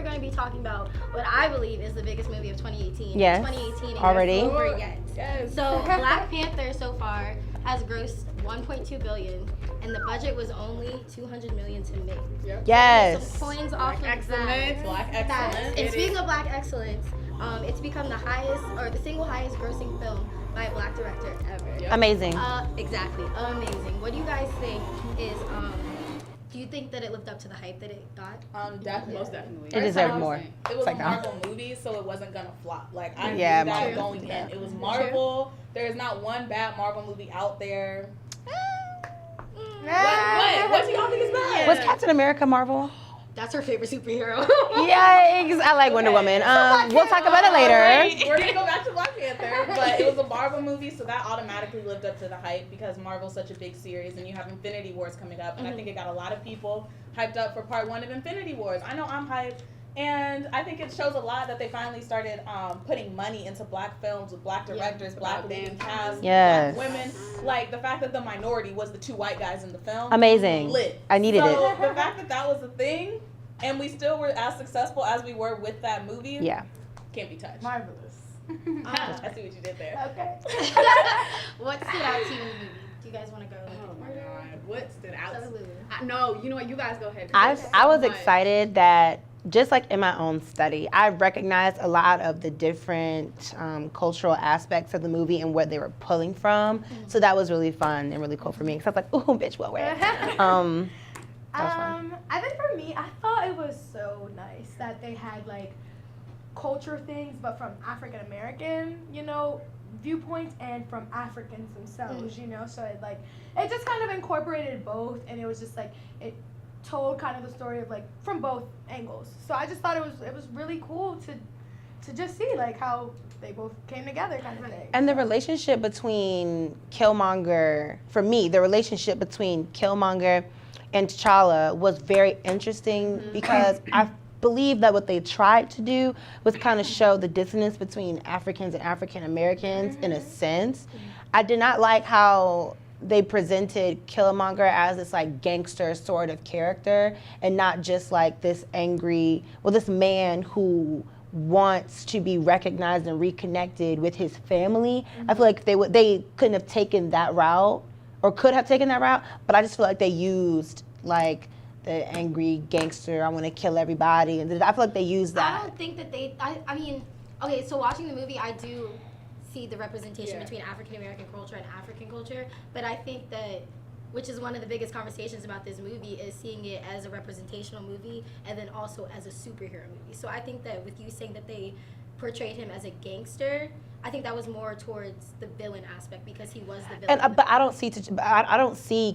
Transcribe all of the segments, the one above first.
going to be talking about what I believe is the biggest movie of 2018. Yes. 2018 Already. Over yet. Yes. So Black Panther so far has grossed 1.2 billion, and the budget was only 200 million to make. Yep. Yes. Some coins off of that. Black excellence. And speaking of Black excellence, it's become the highest or the single highest grossing film by a Black director ever. Yep. Amazing. Exactly. Amazing. What do you guys think is do you think that it lived up to the hype that it got? Most definitely. It deserved more. It was like a Marvel movie, so it wasn't gonna flop. Like I knew Marvel. that going in. It was Marvel. There is not one bad Marvel movie out there. What do y'all think is bad? Was Captain America Marvel? That's her favorite superhero. Yikes! I like Wonder Woman. We'll talk about it later. We're gonna go back to Black Panther, but it was a Marvel movie, so that automatically lived up to the hype because Marvel's such a big series, and you have Infinity Wars coming up, and I think it got a lot of people hyped up for part 1 of Infinity Wars. I know I'm hyped. And I think it shows a lot that they finally started putting money into Black films with Black directors, Black leading cast, Black women. Like the fact that the minority was the 2 white guys in the film. Amazing. Lit. I needed it. So the fact that that was a thing, and we still were as successful as we were with that movie. Yeah. Can't be touched. Marvelous. I see what you did there. Okay. What stood out to you in the movie? Do you guys want to go? Oh my God. What stood out? No, you know what? You guys go ahead. I was excited that just like in my own study, I recognized a lot of the different cultural aspects of the movie and where they were pulling from. So that was really fun and really cool for me. Because I was like, ooh, bitch, what way? That was fun. I think for me, I thought it was so nice that they had like culture things, but from African American, viewpoints and from Africans themselves, so it just kind of incorporated both, and it was just like it told kind of the story of like from both angles. So I just thought it was really cool to just see like how they both came together kind of thing. And the relationship between Killmonger, for me, the relationship between Killmonger and T'Challa was very interesting because I believe that what they tried to do was kind of show the dissonance between Africans and African Americans in a sense. I did not like how they presented Killmonger as this like gangster sort of character and not just like this this man who wants to be recognized and reconnected with his family. I feel like they couldn't have taken that route or could have taken that route, but I just feel like they used like the angry gangster, I want to kill everybody, and I feel like they used that. I don't think that I mean, okay, so watching the movie, I do see the representation between African American culture and African culture, but I think that, which is one of the biggest conversations about this movie, is seeing it as a representational movie and then also as a superhero movie. So I think that with you saying that they portrayed him as a gangster, I think that was more towards the villain aspect because he was the villain. But I don't see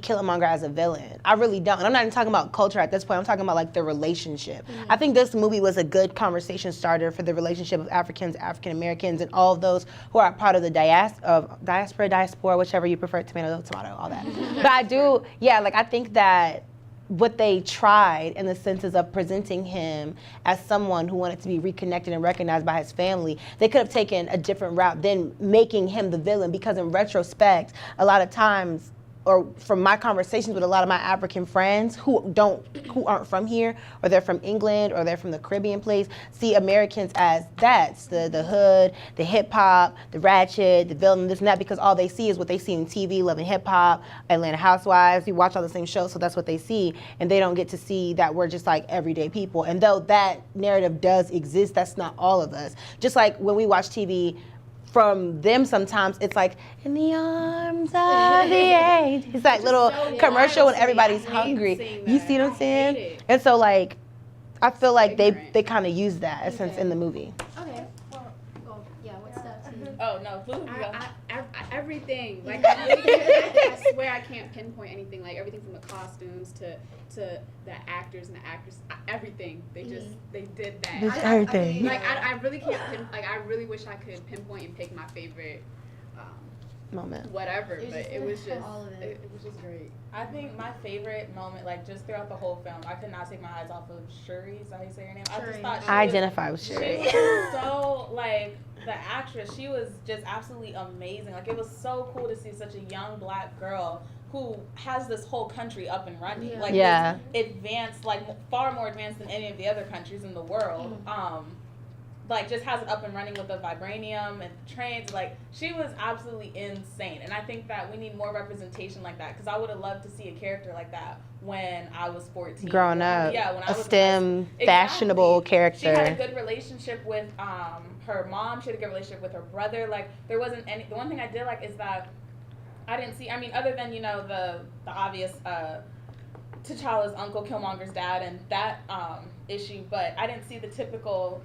Killmonger as a villain. I really don't. And I'm not even talking about culture at this point. I'm talking about like the relationship. I think this movie was a good conversation starter for the relationship of Africans, African Americans, and all of those who are part of the diaspora, whichever you prefer, tomato, all that. But I think that what they tried in the senses of presenting him as someone who wanted to be reconnected and recognized by his family, they could have taken a different route than making him the villain, because in retrospect, a lot of times, or from my conversations with a lot of my African friends who aren't from here, or they're from England, or they're from the Caribbean place, see Americans as the hood, the hip hop, the ratchet, the villain, this and that, because all they see is what they see on TV, Love and Hip Hop, Atlanta Housewives. You watch all the same shows, so that's what they see, and they don't get to see that we're just like everyday people. And though that narrative does exist, that's not all of us. Just like when we watch TV, from them sometimes it's like, in the arms of the angel. It's like little commercial when everybody's hungry. You see what I'm saying? And so like, I feel like they kind of use that essence in the movie. Okay. Well, yeah, what's that to you? Oh, no. Everything. Like, I swear I can't pinpoint anything. Like, everything from the costumes to the actors and the actresses. Everything. They did that. Just everything. I really can't I really wish I could pinpoint and pick my favorite moment. Whatever. But it was just all of it was just great. I think my favorite moment, like just throughout the whole film, I could not take my eyes off of Shuri. Is that how you say her name? I just thought I identify with Shuri. She was so like the actress. She was just absolutely amazing. Like it was so cool to see such a young Black girl who has this whole country up and running. Yeah. Like, Yeah. it's advanced, like, far more advanced than any of the other countries in the world. Like, just has it up and running with the vibranium and trains. Like, she was absolutely insane. And I think that we need more representation like that, because I would have loved to see a character like that when I was 14. Growing up. Yeah, when I A was STEM, fashionable character. She had a good relationship with her mom. She had a good relationship with her brother. Like, there wasn't any. The one thing I did like is that I didn't see. I mean, other than, you know, the obvious T'Challa's uncle, Killmonger's dad, and that issue, but I didn't see the typical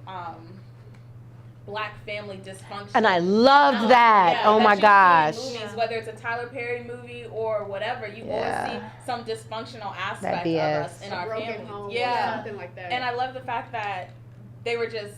Black family dysfunction. And I loved that. Yeah, Oh my that you gosh. see in movies, whether it's a Tyler Perry movie or whatever, you always see some dysfunctional aspect of us in our broken family. home, Yeah, something like that. and I love the fact that they were just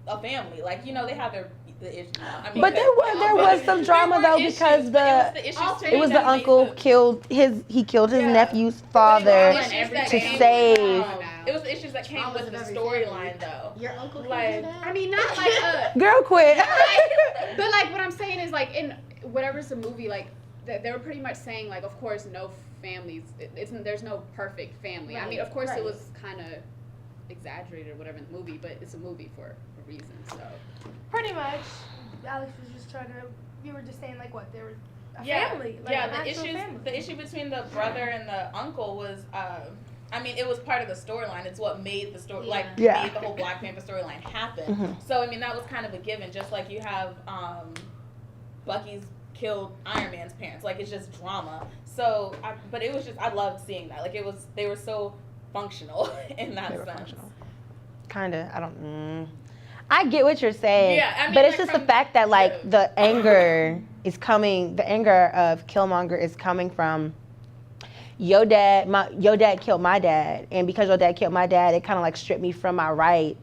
a family. Like, you know, they have the issues. I mean, But there was some drama though, because it was the uncle killed his nephew's father to save. It was the issues that came with the storyline, though. Your uncle killed Like, your dad? I mean, not like Girl, quit. but like what I'm saying is like in whatever's the movie, like they were pretty much saying like, of course, no families. There's no perfect family. Right, I mean, of course, right. it was kind of exaggerated or whatever in the movie, but it's a movie for a reason. So Pretty much, Alex was just trying to. You were just saying like what they were a Yeah, family. Like yeah. an actual family. The issue between the brother and the uncle was, I mean, it was part of the storyline. It's what made the story, made the whole Black Panther storyline happen. So I mean, that was kind of a given. Just like you have Bucky's killed Iron Man's parents. Like, it's just drama. So, but it was just, I loved seeing that. Like, they were so functional in that sense. Kinda. I get what you're saying. Yeah, I mean, but it's like, just the fact that like the anger of Killmonger is coming from your dad killed my dad, and because your dad killed my dad, it kind of like stripped me from my rights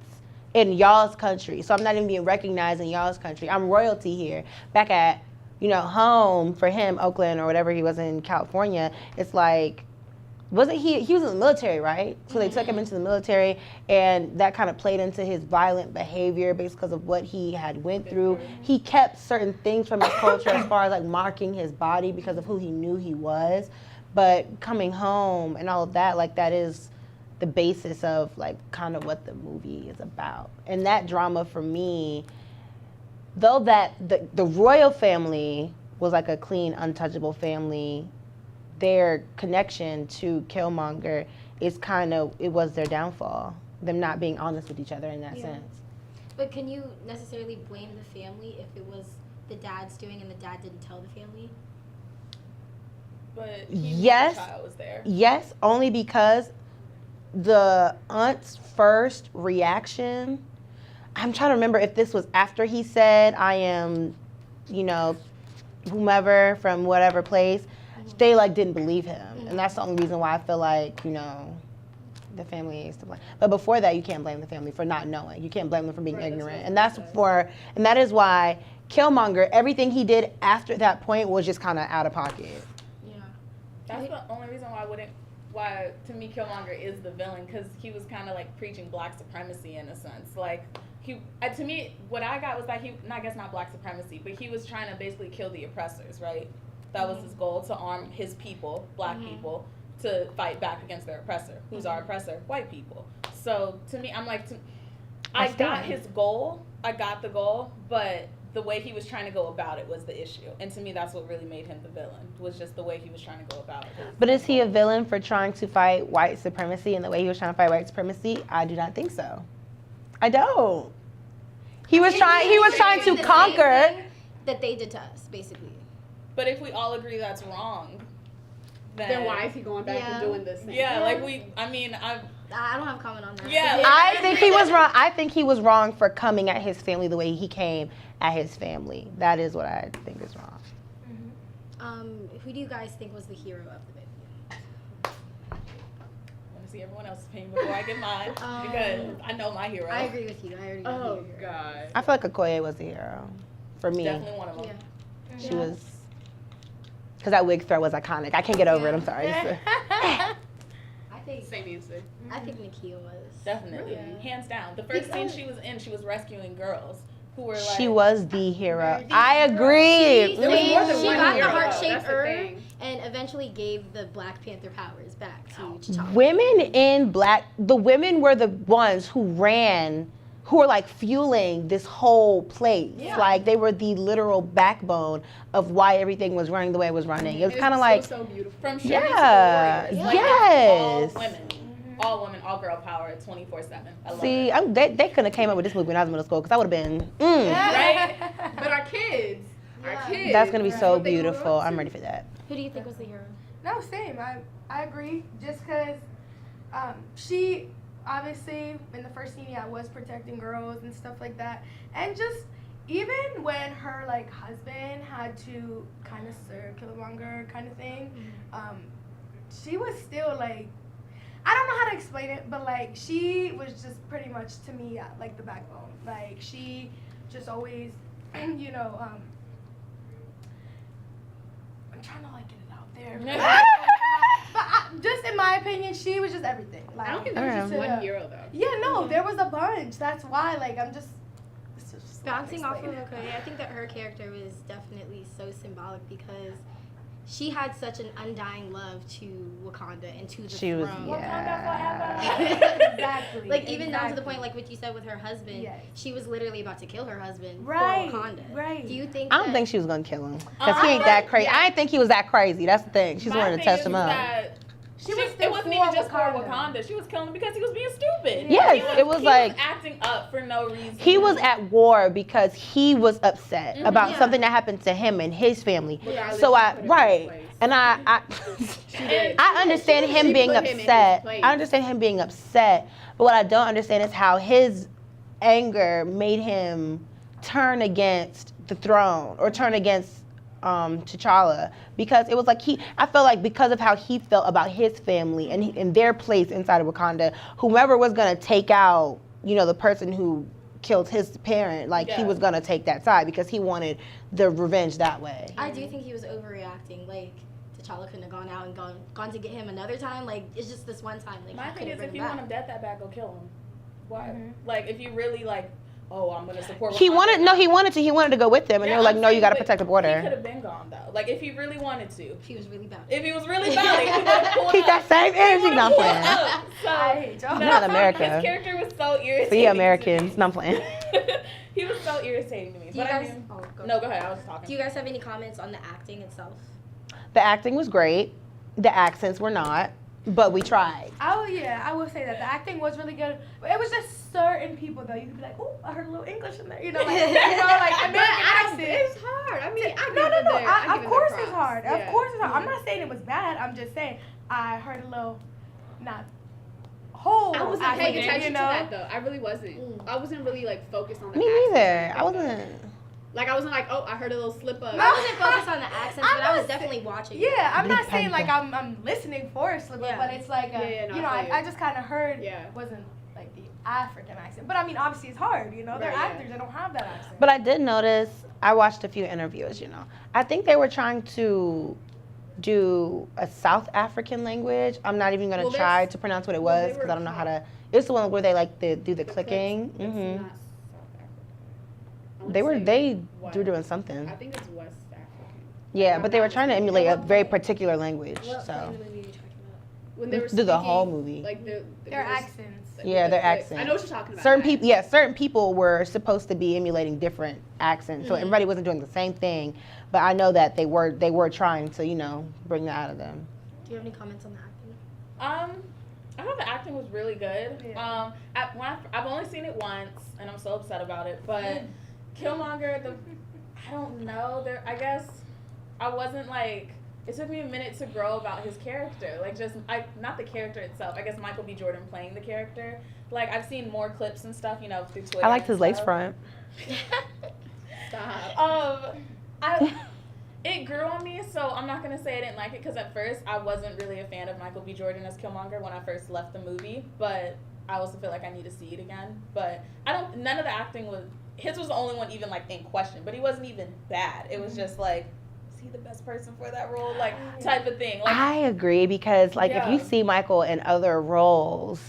in y'all's country. So I'm not even being recognized in y'all's country. I'm royalty here. Back at, you know, home for him, Oakland or whatever he was in California, it's like, wasn't he was in the military, right? So they took him into the military, and that kind of played into his violent behavior based because of what he had went through. He kept certain things from his culture as far as like marking his body because of who he knew he was. But coming home and all of that, like that is the basis of like kind of what the movie is about. And that drama for me, though that the royal family was like a clean, untouchable family, their connection to Killmonger is it was their downfall. Them not being honest with each other in that sense. But can you necessarily blame the family if it was the dad's doing and the dad didn't tell the family? But Yes. the child was there. Yes, only because the aunt's first reaction, I'm trying to remember if this was after he said, I am, you know, whomever from whatever place. They like didn't believe him, and that's the only reason why I feel like, you know, the family is to blame. But before that, you can't blame the family for not knowing. You can't blame them for being ignorant, and that is why Killmonger, everything he did after that point was just kind of out of pocket. Yeah. That's the only reason why to me Killmonger is the villain, because he was kind of like preaching Black supremacy in a sense. Like, to me, what I got was that I guess not Black supremacy, but he was trying to basically kill the oppressors, right? That was his goal, to arm his people, Black people, to fight back against their oppressor. Who's our oppressor? White people. So to me, I'm like, I got his goal. I got the goal, but the way he was trying to go about it was the issue. And to me, that's what really made him the villain, was just the way he was trying to go about it. But is he a villain for trying to fight white supremacy and the way he was trying to fight white supremacy? I do not think so. I don't. He was trying to conquer. That they did to us, basically. But if we all agree that's wrong, then why is he going back and doing this thing? Yeah, like I don't have a comment on that. Yeah, I think he was wrong. I think he was wrong for coming at his family the way he came at his family. That is what I think is wrong. Who do you guys think was the hero of the movie? I want to see everyone else's opinion before I get mine, because I know my hero. I agree with you. I already know your hero. God. I feel like Okoye was the hero for me. Definitely one of them. Yeah. She was, because that wig throw was iconic. I can't get over it. I'm sorry. I think Same answer. I think Nakia was. Definitely. Really? Hands down. The first scene she was in, she was rescuing girls. who were like. She was the hero. The I hero. agree. There was more than She one got hero, the though. heart-shaped That's the herb thing. and eventually gave the Black Panther powers back to T'Challa. Women in black, the women were the ones who were like fueling this whole place. Yeah. Like they were the literal backbone of why everything was running the way it was running. It was kind of like, so beautiful. From Shuri yeah, to the Warriors. Like, yes. all women, all girl power, 24/7. I love See, it. they couldn't have came up with this movie when I was in middle school because I would have been, Right? But our kids. that's gonna be Right. so What they grew up beautiful. to. I'm ready for that. Who do you think was the hero? No, same. I agree. Just because she obviously in the first scene, yeah, was protecting girls and stuff like that, and just even when her like husband had to kind of serve Killmonger kind of thing, she was still like, I don't know how to explain it, but like she was just pretty much to me like the backbone. Like she just always, you know, I'm trying to like get it out there. But just in my opinion, she was just everything. Like, I don't think there was just Alright. one hero though. Yeah, no, there was a bunch. That's why, like, I'm just. It's just Bouncing off of explain. Okoye, I think that her character was definitely so symbolic because she had such an undying love to Wakanda and to the She was, throne. yeah. Exactly. Like even down to the exactly. point, like what you said with her husband, Yes. she was literally about to kill her husband Right, for Wakanda. right. Do you think? I don't that- think she was gonna kill him because he ain't that crazy. yeah. I didn't think he was that crazy. That's the thing. She's My wanting to thing test him is up. that She was still it wasn't for even just for Wakanda. Wakanda. She was killing him because he was being stupid. Yes, it was he like- was acting up for no reason. He was at war because he was upset about Yeah. something that happened to him and his family. Regardless, So she I put him in his right, place. and I She did. I understand him She being put him in his upset. place. I understand him being upset, but what I don't understand is how his anger made him turn against the throne or turn against T'Challa, because it was like I felt like because of how he felt about his family and their place inside of Wakanda, whomever was gonna take out, you know, the person who killed his parent, like he Yeah. was gonna take that side because he wanted the revenge that way. I do think he was overreacting. Like T'Challa couldn't have gone out and gone to get him another time. Like it's just this one time. Like My he thing couldn't is, bring if you him want back. him dead that bad, go kill him. Why? Mhm. Like, if you really like, oh, I'm gonna support. He Wakanda. wanted to go with them, and Yeah, they were like, I'm no, you saying, gotta but protect the He border. could have been gone though. Like, if he really wanted to. He was really bad. If he was really valid, he would have pulled Keep up. that same energy. No, I'm playing. So, I hate y'all. no, Not America. His character was so irritating. See, to Americans. me. No, I'm playing. He was so irritating to me. Do you But guys? I mean, Oh, go no, go ahead. I was talking. Do you guys have any comments on the acting itself? The acting was great. The accents were not, but we tried. I will say that the acting was really good. But it was just certain people though. You could be like, oh, I heard a little English in there. You know, like American accent. It's hard. I mean, I No, give no, it no. their- I give Of it course their it's props. hard. Yeah. Of course it's hard. I'm not saying it was bad. I'm just saying I heard a little, not whole. I wasn't accent, paying attention you know? to that though. I really wasn't. I wasn't really like focused on the Me accents or neither. anything, I though. wasn't. Like I wasn't like, oh, I heard a little slip up. I wasn't focused on the accents, I'm but I was not definitely watching. Yeah, I'm not Black saying like Panther. I'm listening for a slip up, Yeah. but it's like Yeah, no, you know, I feel you. I just kind of heard Yeah. wasn't like the African accent, but I mean obviously it's hard, you know, they're Right, yeah. actors, they don't have that accent. But I did notice, I watched a few interviews, you know. I think they were trying to do a South African language. I'm not even going Well, to try there's- to pronounce what it well, was they because were I don't know how called- to. It's the one where they like do the clicks, clicking. it's hmm not South Africa. I wanna They were say they were doing something. I think it's West African. Yeah, I'm but they were not trying to mistaken. emulate a very particular language. What So part of the movie are you talking When they were do the whole speaking, movie. like Their accents. Yeah, their I accents. know what you're talking about. Certain people, yeah, certain people were supposed to be emulating different accents, so Mhm. everybody wasn't doing the same thing. But I know that they were trying to, you know, bring that out of them. about? Do you have any comments on the acting? I thought the acting was really good. Yeah. I've only seen it once, and I'm so upset about it. But Killmonger, I don't know. I guess I wasn't like. It took me a minute to grow about his character. Like not the character itself. I guess Michael B. Jordan playing the character. Like I've seen more clips and stuff, you know, through Twitter. I liked and his lace stuff. front. Stop. It grew on me, so I'm not gonna say I didn't like it because at first I wasn't really a fan of Michael B. Jordan as Killmonger when I first left the movie, but I also feel like I need to see it again. But none of the acting his was the only one even like in question, but he wasn't even bad. It was just like, is he the best person for that role? Like type of thing. Like I agree because like if you Yeah. see Michael in other roles,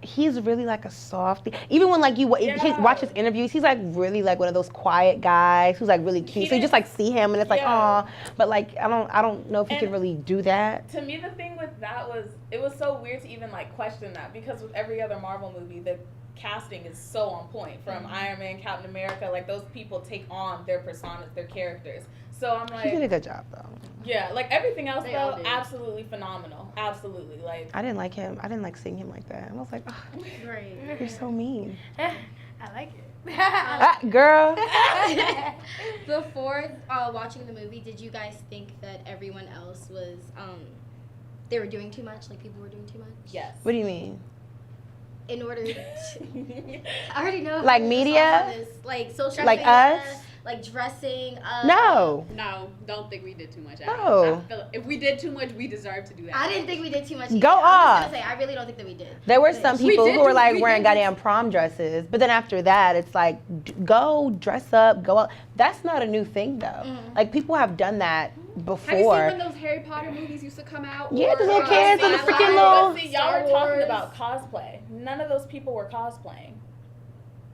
he's really like a softie. Even when like you watch his interviews, he's like really like one of those quiet guys who's like really cute. So you just like see him and it's like, aw. But like I don't know if he can really do that. To me, the thing with that was it was so weird to even like question that, because with every other Marvel movie, the casting is so on point. From Iron Man, Captain America, like those people take on their personas, their characters. So I'm like, he did a good job though. Yeah, like everything else though, absolutely phenomenal. Absolutely, like I didn't like him. I didn't like seeing him like that. I was like, oh, Right. you're so mean. I like it. Girl. Before watching the movie, did you guys think that everyone else was they were doing too much? Like people were doing too much? yes. What do you mean? In order to, I already know. Like how media? this, like social Like media, us? like dressing up. No. No, don't think we did too much. No. I feel if we did too much, we deserve to do that. I didn't think we did too much. Go either. I was off. gonna say I really don't think that we did. There were some people who were like wearing did. goddamn prom dresses, but then after that, it's like, go dress up, go out. That's not a new thing though. Like people have done that before. Have you seen when those Harry Potter movies used to come out? Yeah, Or, the little kids and the Twilight? freaking little. But see, y'all Star were talking Wars. about cosplay. None of those people were cosplaying.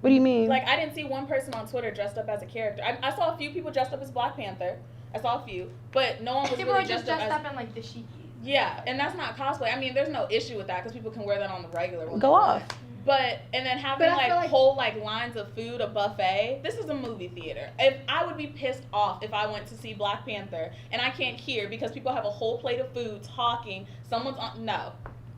What do you mean? Like, I didn't see one person on Twitter dressed up as a character. I saw a few people dressed up as Black Panther. I saw a few, but no one was People really were just dressed dressed up up in like the shiki. Yeah, and that's not cosplay. I mean, there's no issue with that because people can wear that on the regular. When Go they off. want. But and then having But I feel like like- whole like lines of food, a buffet. This is a movie theater. If I would be pissed off if I went to see Black Panther and I can't hear because people have a whole plate of food talking. Someone's on no.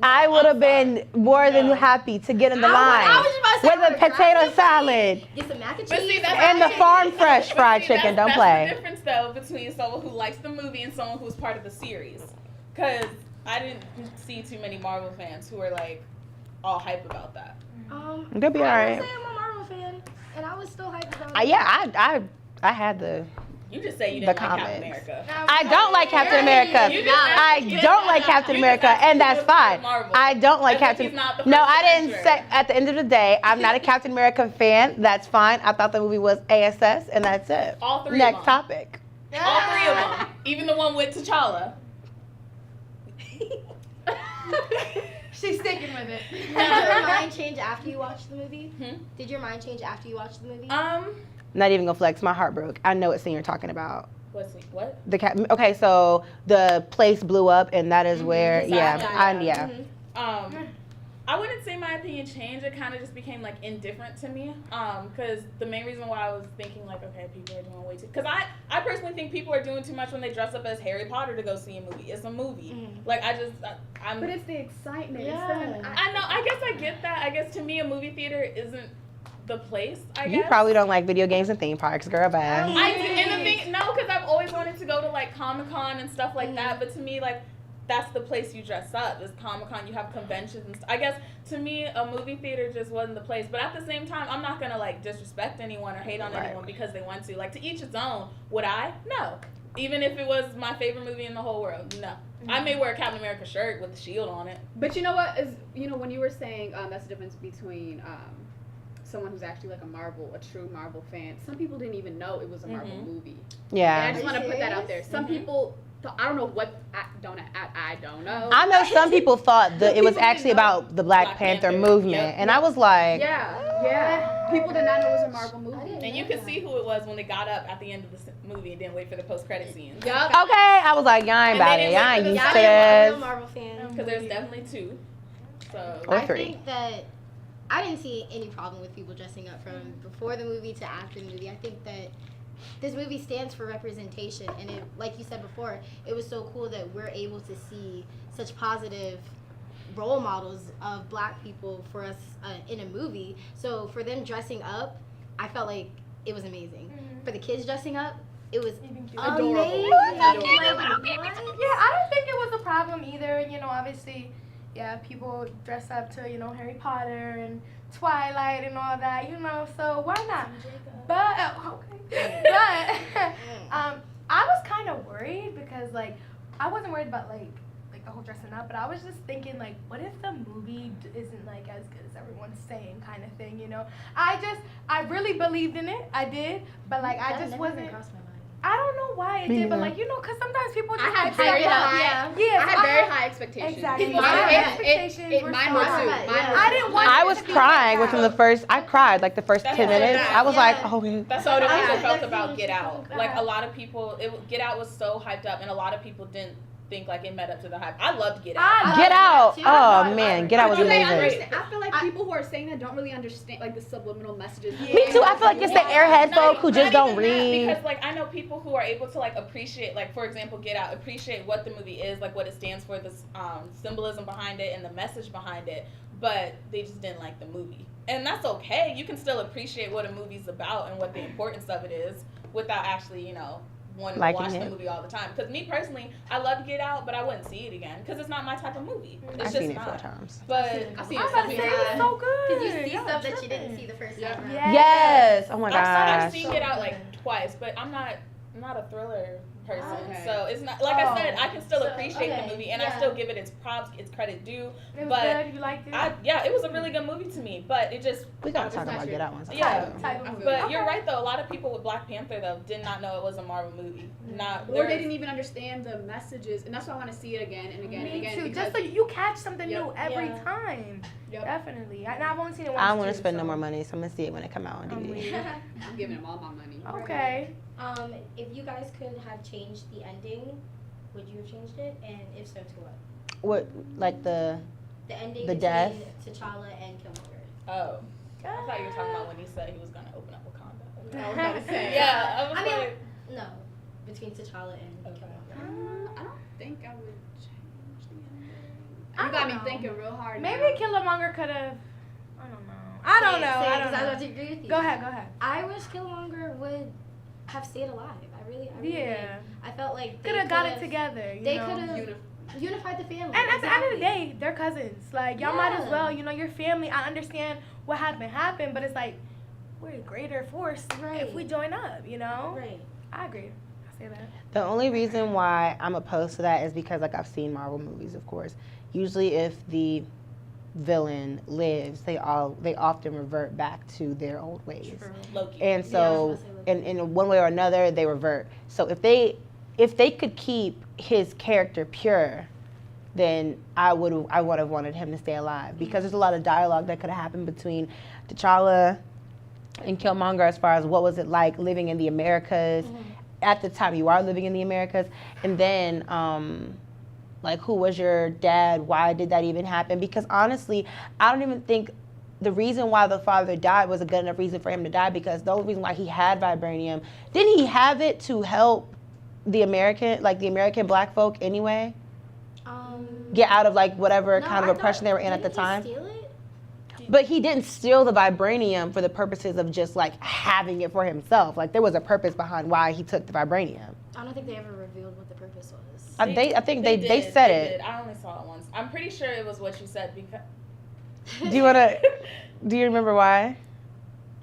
I would have I'm been more than No. happy to get in the line I was just about to say, I with a would've potato grabbed salad Get some mac and But cheese. see, that's and the farm fresh But fried see, chicken. Don't that's play. the difference though between someone who likes the movie and someone who's part of the series. Because I didn't see too many Marvel fans who were like all hype about that. They'll be I alright. would say I'm a Marvel fan, and I was still hyped about it. Yeah, I had the. You just say you The didn't like comics. Captain America. I don't like Captain America. You just I said- don't like Captain You America, just said and that's he was part of fine. Marvel. I don't like As if Captain. he's not the No, first I didn't Avenger. say. At the end of the day, I'm not a Captain America fan. That's fine. I thought the movie was ASS, and that's it. All three Next of them. topic. All three of them. Even the one with T'Challa. She's sticking with it. Did your mind change after you watched the movie? Hmm? Did your mind change after you watched the movie? Not even gonna flex. My heart broke. I know what scene you're talking about. What? The cat. Okay, so the place blew up, and that is where. Yeah. Yeah. I wouldn't say my opinion changed. It kind of just became like indifferent to me. Because the main reason why I was thinking like, okay, people are doing way too. Because I personally think people are doing too much when they dress up as Harry Potter to go see a movie. It's a movie. Like I'm. But it's the excitement. Yeah. I know. I guess I get that. I guess to me, a movie theater isn't the place. I guess. You probably don't like video games and theme parks, girl. Bye. I do, and the thing, no, because I've always wanted to go to like Comic-Con and stuff like that. But to me, like, that's the place you dress up. Is Comic-Con. You have conventions and stuff. I guess to me, a movie theater just wasn't the place. But at the same time, I'm not gonna like disrespect anyone or hate on anyone because they want to. Like, to each its own. Would I? No. Even if it was my favorite movie in the whole world, no. I may wear a Captain America shirt with the shield on it. But you know what is when you were saying that's the difference between someone who's actually like a true Marvel fan. Some people didn't even know it was a Marvel movie. And I Yeah. just want to put that out there. Some people, I don't know what I don't know. I know some people thought that it was People actually didn't know. about the Black Panther Panther, movement, yep. and I was like, Yeah. People did not know it was a Marvel movie. And you could see who it was when they got up at the end of the movie and didn't wait for the post-credit scenes. Yup. okay. I was like, y'all ain't And about they it. didn't Y'all wait ain't for the used Yeah, to I'm a this. real Marvel fan. Because there's definitely two. So. Or I three. think that I didn't see any problem with people dressing up from before the movie to after the movie. I think that this movie stands for representation, and it, like you said before, it was so cool that we're able to see such positive role models of Black people for us in a movie. So for them dressing up, I felt like it was amazing. For the kids dressing up, it was Even cute. Adorable. amazing. Adorable. Like, what? Yeah, I don't think it was a problem either. You know, obviously, yeah, people dress up to, Harry Potter and Twilight and all that, so why not? But, okay. But, I was kind of worried because, like, I wasn't worried about, like the whole dressing up, but I was just thinking, like, what if the movie isn't, like, as good as everyone's saying kind of thing, I really believed in it. I did, but, like, I That just never wasn't. even crossed my mind. I don't know why it Me did, but neither. like, you know, because sometimes people just I had hype very it up. high. Yes, I had very high expectations. Exactly. People My said expectations were mine so were high. too. Yeah. Mine were I too. didn't want I it was to be crying like within the first. I cried like the first That's 10 so minutes. bad. I was like, Yeah. oh man. That's how I Yeah. felt Yeah. about Get Out. Like a Uh-huh. lot of people, Get Out was so hyped up, and a lot of people didn't think like it met up to the hype. I loved Get Out. I Get Out. too. Oh man, Get Out was But they amazing. understand- I feel like people who are saying that don't really understand like the subliminal messages. Me too. I feel like it's the airhead folk who just Not don't even that, read. because like I know people who are able to like appreciate, like for example, Get Out, appreciate what the movie is, like what it stands for, the symbolism behind it and the message behind it, but they just didn't like the movie. And that's okay. You can still appreciate what a movie's about and what the importance of it is without actually, you know, wanting to Liking watch it. the movie all the time. Because me personally, I love Get Out, but I wouldn't see it again because it's not my type of movie. It's I've just seen it not. 4 times. But I've seen I'm it about so to many say it's times. so good. Because you see Y'all stuff that you tripping. didn't see the first Yeah. time. around. Yes. Oh my I've gosh. seen Get Out like twice, but I'm not a thriller person, Okay. so it's not like I said. I can still So, appreciate okay, the movie, and I yeah. still give it its props, its credit due. It was But good. You liked it? Yeah, it was a really good movie to me, but it just We gotta it's talk not about your- Get Out once. Yeah. Type of I movie. feel But you. you're right though. A lot of people with Black Panther though did not know it was a Marvel movie. Not Or they didn't even understand the messages, and that's why I want to see it again and again and Me again. too. because- Just so you catch something Yep. new every Yeah. time. Yep. Definitely. And I've only seen it once. I don't want to too, spend no so- more money, so I'm gonna see it when it come out on I'm DVD. weird. I'm giving them all my money. Okay. If you guys could have changed the ending, would you have changed it? And if so, to what? What, like the The ending The between death? T'Challa and Killmonger. Oh, I thought you were talking about when he said he was gonna open up Wakanda. I was about to say. Yeah, I was I mean, like, No, between T'Challa and Okay. Killmonger. I don't think I would change the ending. I You got me don't know. thinking real hard. Maybe now. Killmonger could have. I don't know. I don't know. I Because don't I was know. about to agree with you. Go ahead. Go ahead. I wish Killmonger would have stayed alive. I really did. Yeah. I felt like they Could have got it could've- together. You They know? could have unified the family. And at the end of the Exactly. day, they're cousins. Like y'all might as Yeah. well, you know, your family. I understand what happened, but it's like we're a greater force Right. if we join up. You know. Right. I agree. I say that. The only reason why I'm opposed to that is because, like, I've seen Marvel movies, of course. Usually, if the villain lives, they often revert back to their old ways. Loki. And Yeah, I so, was gonna say in one way or another, they revert. So if they could keep his character pure, then I would have wanted him to stay alive, because there's a lot of dialogue that could have happened between T'Challa and Killmonger as far as what was it like living in the Americas. At the time you are living in the Americas, and then like, who was your dad? Why did that even happen? Because honestly, I don't even think the reason why the father died was a good enough reason for him to die, because the only reason why he had vibranium, didn't he have it to help the American black folk anyway? Get out of like whatever No, kind of I oppression thought- they were in at the didn't he time? steal it? But he didn't steal the vibranium for the purposes of just like having it for himself. Like, there was a purpose behind why he took the vibranium. I don't think they ever revealed what the purpose was. I think they did, said they it. did. I only saw it once. I'm pretty sure it was what you said because. Do you remember why?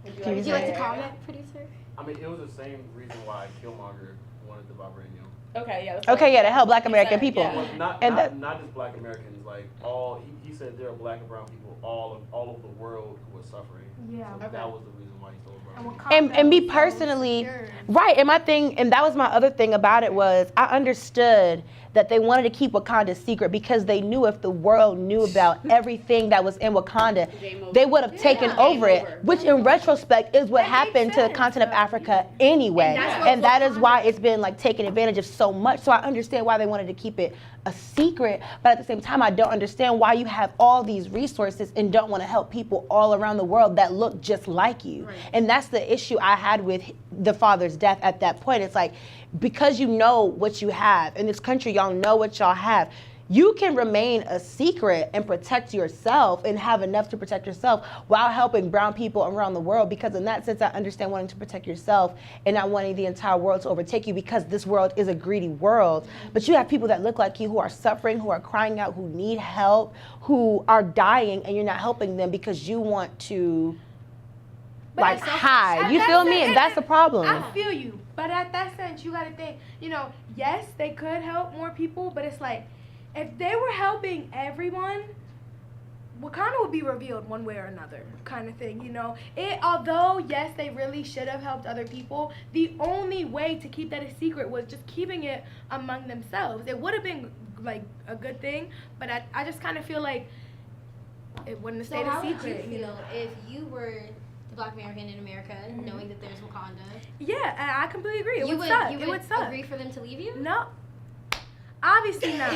Would Can Would you like to say? comment, producer? I mean, it was the same reason why Killmonger wanted the vibranium. Okay, yeah. That's Okay, what yeah, to help Black he American said, people. yeah. Well, not And not just Black Americans, like all. He said there are Black and brown people all over the world who are suffering. Yeah. So that was the reason why he stole the And vibranium. And me Wakanda was so personally, secure. right, and my thing, and that was my other thing about it, was I understood that they wanted to keep Wakanda secret because they knew if the world knew about everything that was in Wakanda, Game over. they would have taken Game over it, over. which in retrospect is what That makes happened to the sense, continent of though. Africa anyway. And that's what And that is Wakanda- why it's been like taken advantage of so much. So I understand why they wanted to keep it a secret, but at the same time, I don't understand why you have all these resources and don't want to help people all around the world that look just like you. Right. And that's the issue I had with the father's death at that point. It's like, because you know what you have in this country, y'all know what y'all have. You can remain a secret and protect yourself and have enough to protect yourself while helping brown people around the world, because in that sense, I understand wanting to protect yourself and not wanting the entire world to overtake you, because this world is a greedy world. But you have people that look like you who are suffering, who are crying out, who need help, who are dying, and you're not helping them because you want to But like it's selfish. hide. At You that feel me? sense- And that's the problem. I feel you, but at that sense, you gotta think. You know, yes, they could help more people, but it's like, if they were helping everyone, Wakanda would be revealed one way or another, kind of thing, you know. Although yes, they really should have helped other people, the only way to keep that a secret was just keeping it among themselves. It would have been like a good thing, but I just kind of feel like it wouldn't have So stayed how a would secret. you feel if you were the Black American in America, knowing that there's Wakanda? Yeah, I completely agree. It You would suck. You It would suck. agree for them to leave you? No, obviously not.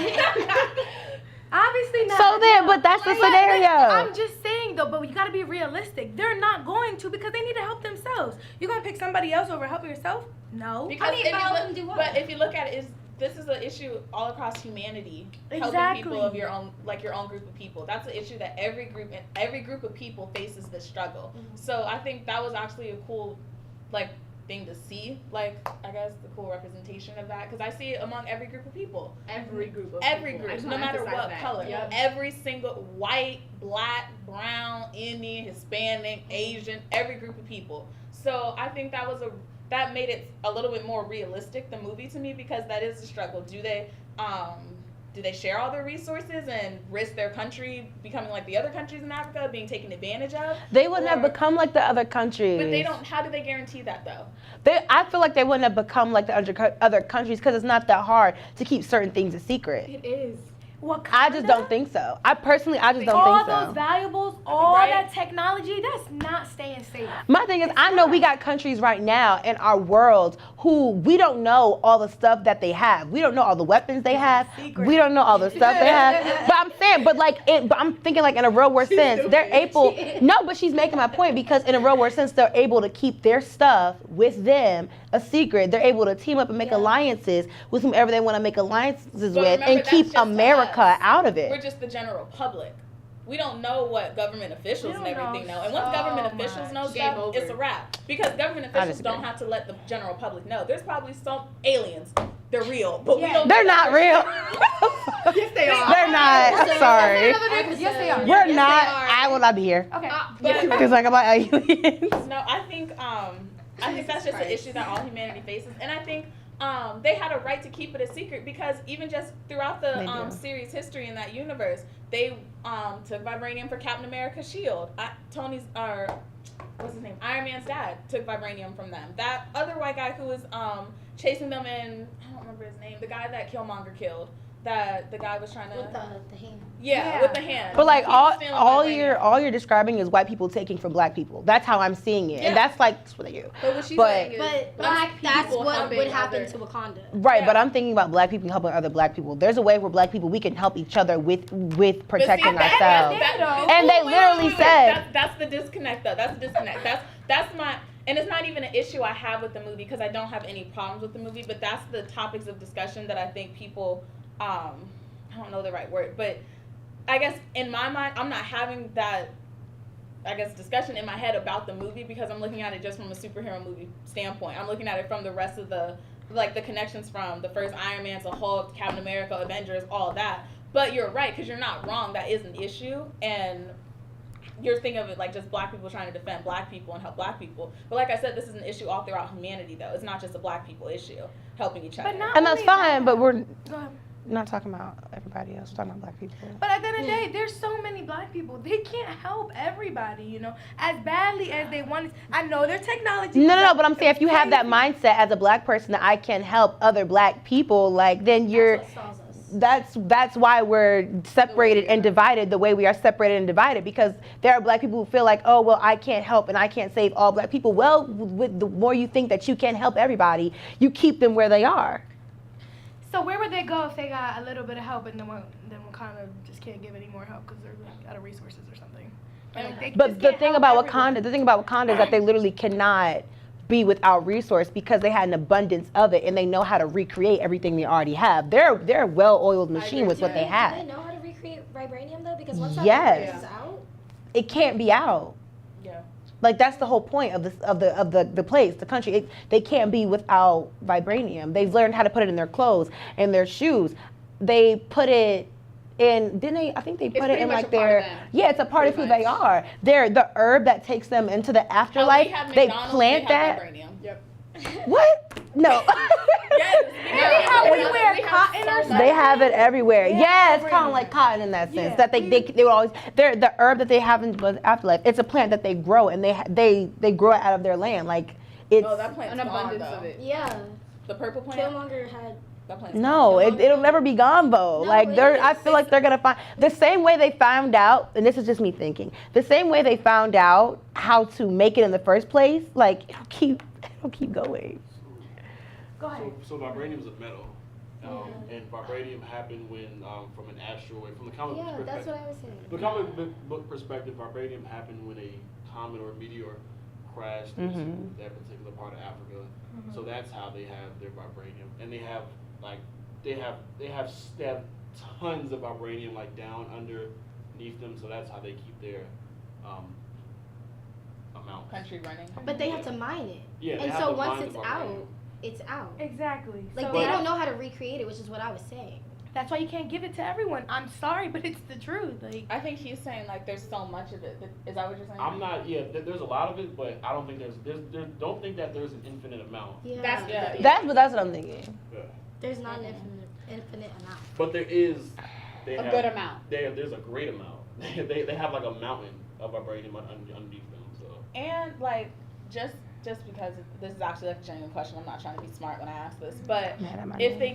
Obviously not. So then, but that's the scenario. I'm just saying though, but you gotta be realistic. They're not going to because they need to help themselves. You're gonna pick somebody else over helping yourself? No. Because I mean, if but you help look, them do what? but if you look at it, this is an issue all across humanity. Helping Exactly. people of your own, like your own group of people. That's an issue that every group of people faces this struggle. So I think that was actually a cool, like, thing to see. Like, I guess the cool representation of that, because I see it among every group of people. Every group of Every people. I group, just no wanna matter emphasize what that. color. Yep. Every single white, black, brown, Indian, Hispanic, Asian, every group of people. So I think that made it a little bit more realistic, the movie, to me, because that is a struggle. Do they share all their resources and risk their country becoming like the other countries in Africa, being taken advantage of? They wouldn't have Or- become like the other countries. But they don't. How do they guarantee that though? I feel like they wouldn't have become like the other countries because it's not that hard to keep certain things a secret. It is. I just don't think so. I just don't all think those so. valuables, all Right. that technology, that's not staying safe. My thing is, I know we got countries right now in our world who we don't know all the stuff that they have. We don't know all the weapons they have. We don't know all the stuff they have. But I'm saying, but I'm thinking like in a real world sense, they're able. No, but she's making my point because in a real world sense, they're able to keep their stuff with them a secret. They're able to team up and make alliances with whomever they want to make alliances But with, remember, and that's keep just to America us. out of We're it. just the general public. We don't know what government officials and We don't everything know know. And once so government officials know much. Game stuff, over. it's a wrap. Because government I officials disagree. don't have to let the general public know. There's probably some aliens. They're real, but we don't. They're know not that real. Yes, they are. They're not. So- Sorry. Yes, they are. We're Yes, they not. are. I will not be here. Okay. But Because like about aliens. no, I think that's just an issue that all humanity faces, and I think they had a right to keep it a secret because even just throughout They the do. series history in that universe, they took vibranium for Captain America's shield. What's his name? Iron Man's dad took vibranium from them. That other white guy who was chasing them in, I don't remember his name, the guy that Killmonger killed. That the guy was trying to. With the hand. Yeah, with the hand. But like He was feeling vibranium. all you're describing is white people taking from black people. That's how I'm seeing it, Yeah. and that's like that's what they do. But what she's But- saying is But black that's people what helping would happen other- to Wakanda. Right, Yeah. but I'm thinking about black people helping other black people. There's a way where black people we can help each other with protecting But see, ourselves. And they literally said- that's the disconnect though. That's the disconnect. That's my, and it's not even an issue I have with the movie because I don't have any problems with the movie. But that's the topics of discussion that I think people, I don't know the right word, but I guess in my mind I'm not having that, I guess, discussion in my head about the movie because I'm looking at it just from a superhero movie standpoint. I'm looking at it from the rest of the connections from the first Iron Man to Hulk, Captain America, Avengers, all that. But you're right, because you're not wrong. That is an issue, and you're thinking of it like just black people trying to defend black people and help black people. But like I said, this is an issue all throughout humanity, though. It's not just a black people issue, helping each other. But not And that's only fine, that- but we're Go ahead. not talking about everybody else. We're talking about black people. But at the end of the day, there's so many black people. They can't help everybody, you know, as badly as they want it. I know their technology. No, but I'm saying if you have that mindset as a black person that I can help other black people, like then you're. That's what stalls us. That's why we're separated and divided the way we are separated and divided, because there are black people who feel like, oh, well, I can't help and I can't save all black people. Well, with the more you think that you can help everybody, you keep them where they are. So where would they go if they got a little bit of help and then Wakanda just can't give any more help because they're like, out of resources or something? Or, like, they But just the can't thing help about everyone. Wakanda is that they literally cannot be without resource because they had an abundance of it and they know how to recreate everything they already have. They're a well-oiled machine with what they Do have. they know how to recreate vibranium though? Because once that Yes. is out, It can't be out. Yeah. Like that's the whole point of the place, the country. They can't be without vibranium. They've learned how to put it in their clothes and their shoes. They put it in. Didn't they? I think they put it pretty in much like a part their. of them. Yeah, it's a part of who Pretty they much. are. They're the herb that takes them into the afterlife. We have They McDonald's, plant they have that. vibranium. Yep. What? No. Yes, Maybe how we wear cotton or something. They have it everywhere. Yeah, it's kind of everywhere. like cotton in that sense. Yeah. That they would always the herb that they have in Afterlife. It's a plant that they grow and they grow it out of their land. Like it's Oh, that plant's An gone, abundance though. of it. Yeah. The purple plant. Killmonger had. That plant's no, gone. it'll never be gone though. No, Like it they're is. I feel like they're gonna find the same way they found out, and this is just me thinking. The same way they found out how to make it in the first place. Like it'll keep going. Go ahead. So vibranium is a metal, and vibranium happened when from an asteroid from the comic book Yeah, that's perspective. what I was saying. The comic book perspective, vibranium happened when a comet or a meteor crashed into that particular part of Africa. So that's how they have their vibranium, and they have tons of vibranium like down underneath them. So that's how they keep their amount. Country running. But they have to mine it. Yeah, they And have so to once mine it's the out, vibranium. it's out. Exactly. Like So they don't know how to recreate it, which is what I was saying. that's why you can't give it to everyone. I'm sorry, but it's the truth. Like I think he's saying like there's so much of it. Is that what you're saying? I'm not. Yeah, there's a lot of it, but I don't think don't think that there's an infinite amount. Yeah. That's That's what I'm thinking. Yeah. There's not an infinite amount. But there is. They A have, good amount. There's a great amount. they have like a mountain of vibranium underneath them. So. And like just because this is actually like a genuine question, I'm not trying to be smart when I ask this, but if they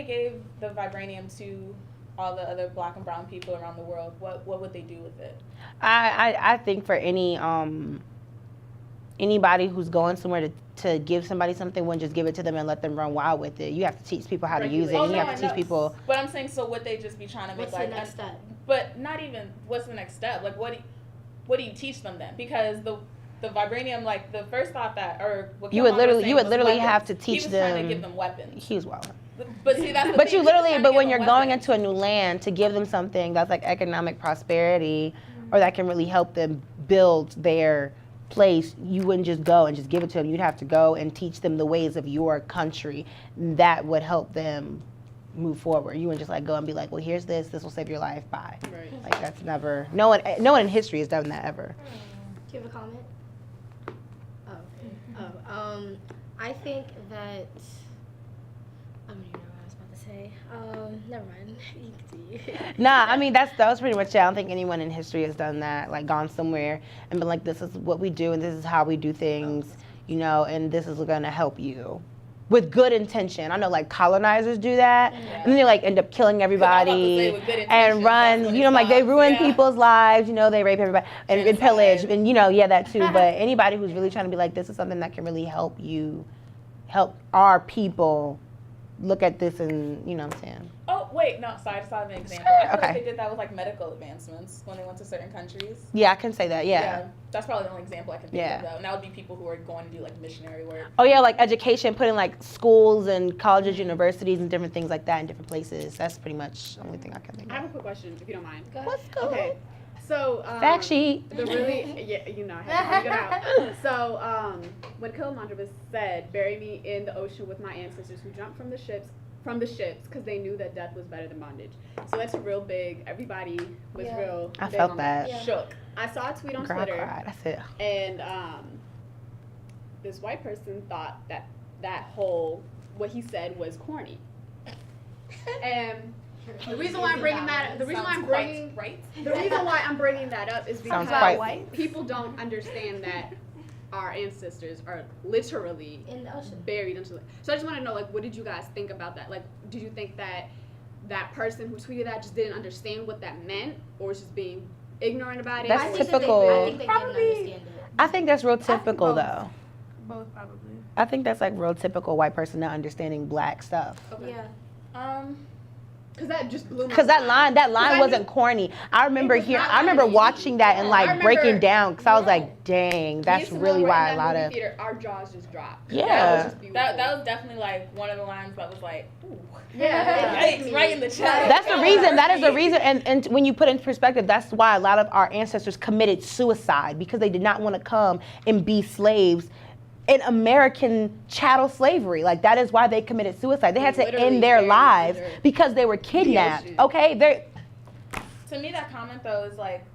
gave the vibranium to all the other black and brown people around the world, what would they do with it? I think for anybody who's going somewhere to give somebody something, wouldn't just give it to them and let them run wild with it. You have to teach people how to use it. Oh, You no, have to teach people. But I'm saying, so would they just be trying to make What's like the next step? But not even what's the next step? Like what do you teach them then? Because the vibranium, like the first thought that You would literally weapons. have to teach He was them. trying to give them weapons. He was wild. But see, that's the But thing, you he was trying literally, to but give when them you're going weapons. into a new land, to give them something that's like economic prosperity, or that can really help them build their place, you wouldn't just go and just give it to them. You'd have to go and teach them the ways of your country. That would help them move forward. You wouldn't just like go and be like, well, here's this will save your life. Bye. Right. Like that's never. No one in history has done that ever. Do you have a comment? I think that I don't even know what I was about to say. Never mind. You can see. Nah, I mean that was pretty much it. I don't think anyone in history has done that, like gone somewhere and been like, this is what we do and this is how we do things, you know, and this is gonna help you. With good intention. I know like colonizers do that, and then they like end up killing everybody with good intentions, and run, that's when you know, it like they stops, ruin yeah. people's lives, you know, they rape everybody and Genocide. pillage, and you know, yeah, that too. But anybody who's really trying to be like, this is something that can really help you, help our people look at this and, you know what I'm saying? Oh wait, no, sorry, I just thought of an example. I feel Okay. like they did that with like medical advancements when they went to certain countries. Yeah, I can say that, yeah. That's probably the only example I can think Yeah. of though. And that would be people who are going to do like missionary work. Oh yeah, like education, putting like schools and colleges, universities, and different things like that in different places. That's pretty much the only thing I can think I have of. a quick question, if you don't mind. What's good? Okay. So Fact sheet. The really, yeah, you know, I have to figure it out. So when Killmonger was said, "Bury me in the ocean with my ancestors who jumped from the ships." Because they knew that death was better than bondage. So that's real big. Everybody was Yeah. real. I big felt on that. Yeah. Shook. I saw a tweet on Girl, I Twitter, cried. I said, and this white person thought that whole what he said was corny. And the reason why I'm bringing that, the reason why I'm bringing, the reason why I'm bringing that up is because Sounds quite- people don't understand that our ancestors are literally In the ocean. buried into it. So I just want to know, like, what did you guys think about that? Like, did you think that that person who tweeted that just didn't understand what that meant, or was just being ignorant about it? That's I or think typical. That I think they Probably- didn't understand it. I think that's real typical both. though. both probably. I think that's like real typical white person not understanding black stuff. Okay. Yeah. Because that just blew my Because that line I wasn't corny. I remember was not I remember corny. watching that and I like remember- breaking down because I was Yeah. like, dang, We that's used to know really we're why in a that lot movie of theater, our jaws just dropped. Yeah. That was just beautiful. That was definitely like one of the lines that was like, ooh. Yeah. Yikes, right in the chest. That's the reason. That is the reason. And when you put it in perspective, that's why a lot of our ancestors committed suicide because they did not want to come and be slaves in American chattel slavery. Like that is why they committed suicide. They had to Literally end their buried lives under because they were kidnapped. ocean. Okay, they. To me, that comment though is like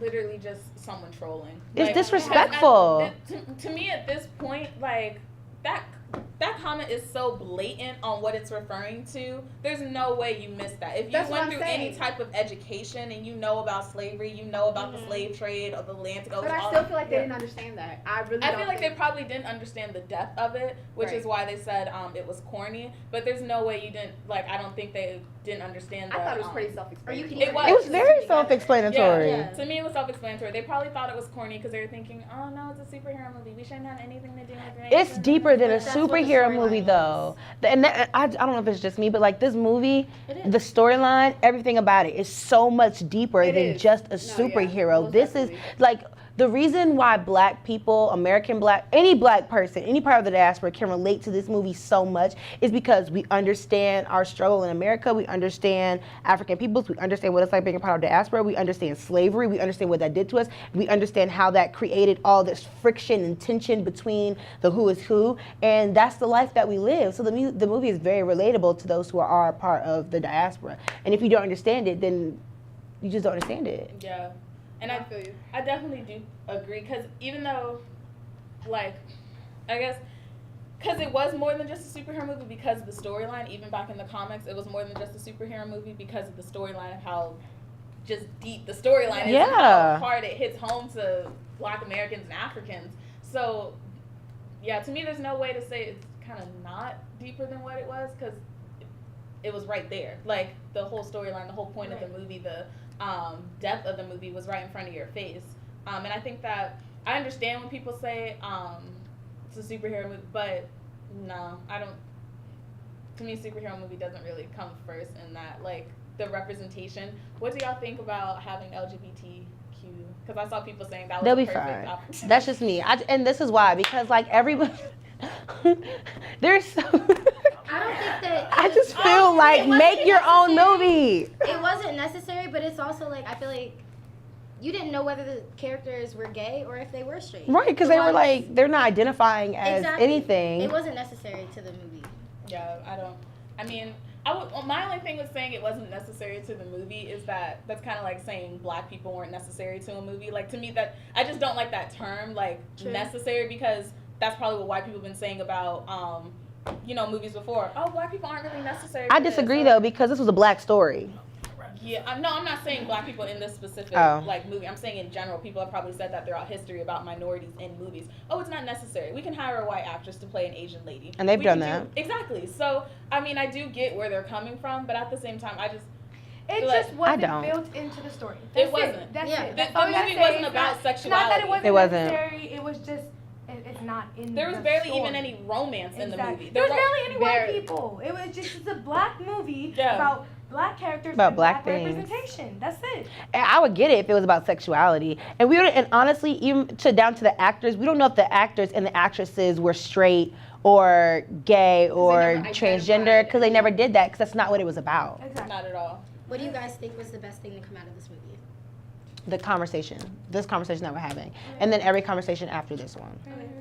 literally just someone trolling. It's Like, disrespectful. to me, at this point, like that comment is so blatant on what it's referring to. There's no way you missed that. If you That's what went I'm through any saying. type of education and you know about slavery, you know about the slave trade or the land to go. But I still feel like they didn't understand that. I really I don't feel like they think- probably didn't understand the depth of it, which Right. is why they said it was corny. But there's no way you didn't, like, I don't think they didn't understand I the, thought it was pretty Or self-explanatory. you can It was. It was very self-explanatory. Yeah. To me, it was self-explanatory. They probably thought it was corny because they were thinking, oh, no, it's a superhero movie. We shouldn't have anything to do with it. It's deeper than a That's what the superhero storyline movie, was. though. And I don't know if it's just me, but like this movie, It is. the storyline, everything about it is so much deeper It than is. just a No, superhero. most This definitely. is like the reason why black people, any black person, any part of the diaspora can relate to this movie so much is because we understand our struggle in America. We understand African peoples. We understand what it's like being a part of the diaspora. We understand slavery. We understand what that did to us. We understand how that created all this friction and tension between the who is who. And that's the life that we live. So the movie is very relatable to those who are a part of the diaspora. And if you don't understand it, then you just don't understand it. Yeah. And I feel you. I definitely do agree because even though, like, I guess, because it was more than just a superhero movie because of the storyline, even back in the comics, it was more than just a superhero movie because of the storyline of how just deep the storyline is and Yeah. how hard it hits home to Black Americans and Africans. So, yeah, to me, there's no way to say it's kind of not deeper than what it was because it was right there. Like, the whole storyline, the whole point of the movie, the depth of the movie was right in front of your face. And I think that I understand when people say it's a superhero movie, but no, I don't. To me, superhero movie doesn't really come first in that, like, the representation. What do y'all think about having LGBTQ? Because I saw people saying that was They'll a be perfect fine. opportunity. That's just me. And this is why, because like everybody, there's so. I don't think that. I just it feel like wasn't make your own necessary. movie. It wasn't necessary, but it's also like I feel like you didn't know whether the characters were gay or if they were straight. Right, because The they were ones- like, they're not identifying as Exactly. anything. It wasn't necessary to the movie. Yeah, I mean, my only thing with saying it wasn't necessary to the movie is that's kind of like saying black people weren't necessary to a movie. Like, to me, that I just don't like that term, like, True. necessary, because that's probably what white people have been saying about, movies before. Oh, black people aren't really necessary. I for this. disagree Or- though, because this was a black story. Yeah, I'm not saying black people in this specific Oh. movie. I'm saying in general, people have probably said that throughout history about minorities in movies. Oh, it's not necessary. We can hire a white actress to play an Asian lady. And they've We done can that. Exactly. So, I mean, I do get where they're coming from, but at the same time, It Like, just wasn't don't. built into the story. It That's wasn't. That's Yeah. it. The- That's the all we gotta movie say. wasn't It's about not, sexuality. Not that it wasn't It wasn't. necessary. It was just it's not in. there was the barely story. even any romance in the Exactly. movie. There was were- barely any white Very. people. It was just it's a black movie Yeah. about black characters About and black black things. representation. That's it. And I would get it if it was about sexuality. And we don't, and honestly, even down to the actors, we don't know if the actors and the actresses were straight or gay or never transgender identified. because they never did that because that's not what it was about. Exactly. Not at all. What do you guys think was the best thing to come out of this movie? This conversation that we're having, and then every conversation after this one.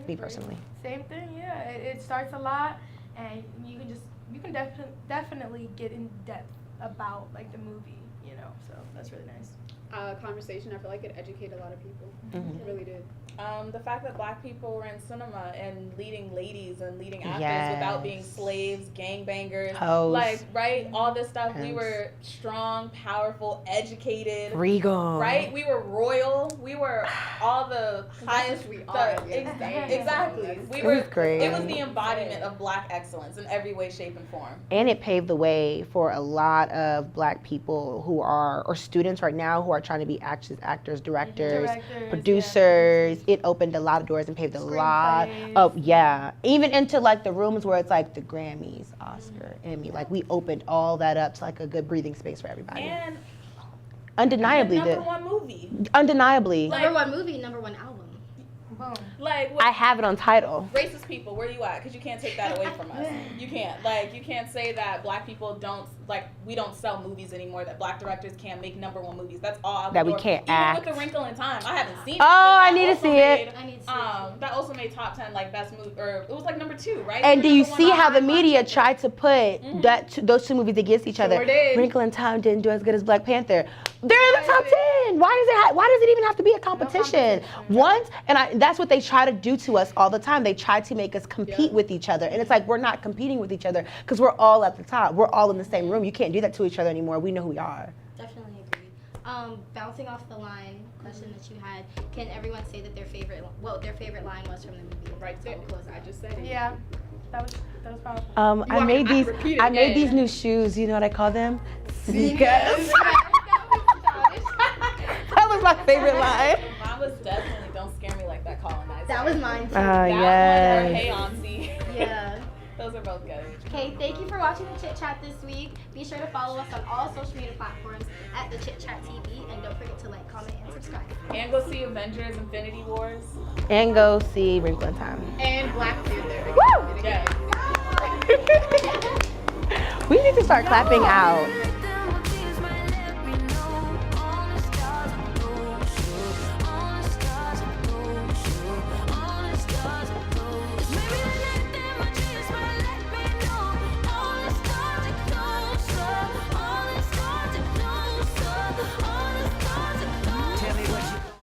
Me personally. Same thing. Yeah. It starts a lot, and you can definitely get in depth about like the movie. So that's really nice. Conversation, I feel like it educated a lot of people. Mhm. It really did. The fact that black people were in cinema and leading ladies and leading actors Yes. without being slaves, gangbangers, Hoes. like, right, all this stuff. We Pimps. were strong, powerful, educated, Regal. right? We were royal. We were all the highest. we the- are at the end of the ex- day. exactly. We It were. was great. It was the embodiment of black excellence in every way, shape, and form. And it paved the way for a lot of black people who are, or students right now who are trying to be actors, directors, Directors, producers. It opened a lot of doors and paved a lot of, even into like the rooms where it's like the Grammys, Oscar, Emmy. Like we opened all that up to like a good breathing space for everybody. And Undeniably, number one movie. undeniably. Like- Number one movie, number one album. Boom. Like, I have it on title. racist people, where you at? Because you can't take that away from us. You can't. Like, you can't say that black people don't, like, we don't sell movies anymore, that black directors can't make number one movies. That's all out the That we door. can't Even act. with The Wrinkle in Time. I haven't seen it. Oh, but I that need to also see it. I need to see it. That also made top 10, like, best movie, or it was, like, number 2, right? And do you Number one see on how the Black media Panther. tried to put those two movies against each other? Sure did. Wrinkle in Time didn't do as good as Black Panther. They're in the top 10. Why does it even have to be a competition? competition. Once, and that's what they try to do to us all the time. They try to make us compete with each other. And it's like, we're not competing with each other because we're all at the top. We're all in the same room. You can't do that to each other anymore. We know who we are. Definitely agree. Bouncing off the line question that you had, can everyone say that their favorite line was from the movie? Right there. I just said it. Yeah, that was powerful. I made these new shoes. You know what I call them? Sneakers. That was my favorite line. Mine was definitely "Don't scare me like that, colonizer." That was mine too. That yes. one or "Hey Auntie." Yeah. Those are both good. Okay, thank you for watching the Chit Chat this week. Be sure to follow us on all social media platforms at the Chit Chat TV, and don't forget to like, comment, and subscribe. And go see Avengers: Infinity Wars. And go see Wrinkle in Time. And Black Panther. Yeah. We need to start clapping out.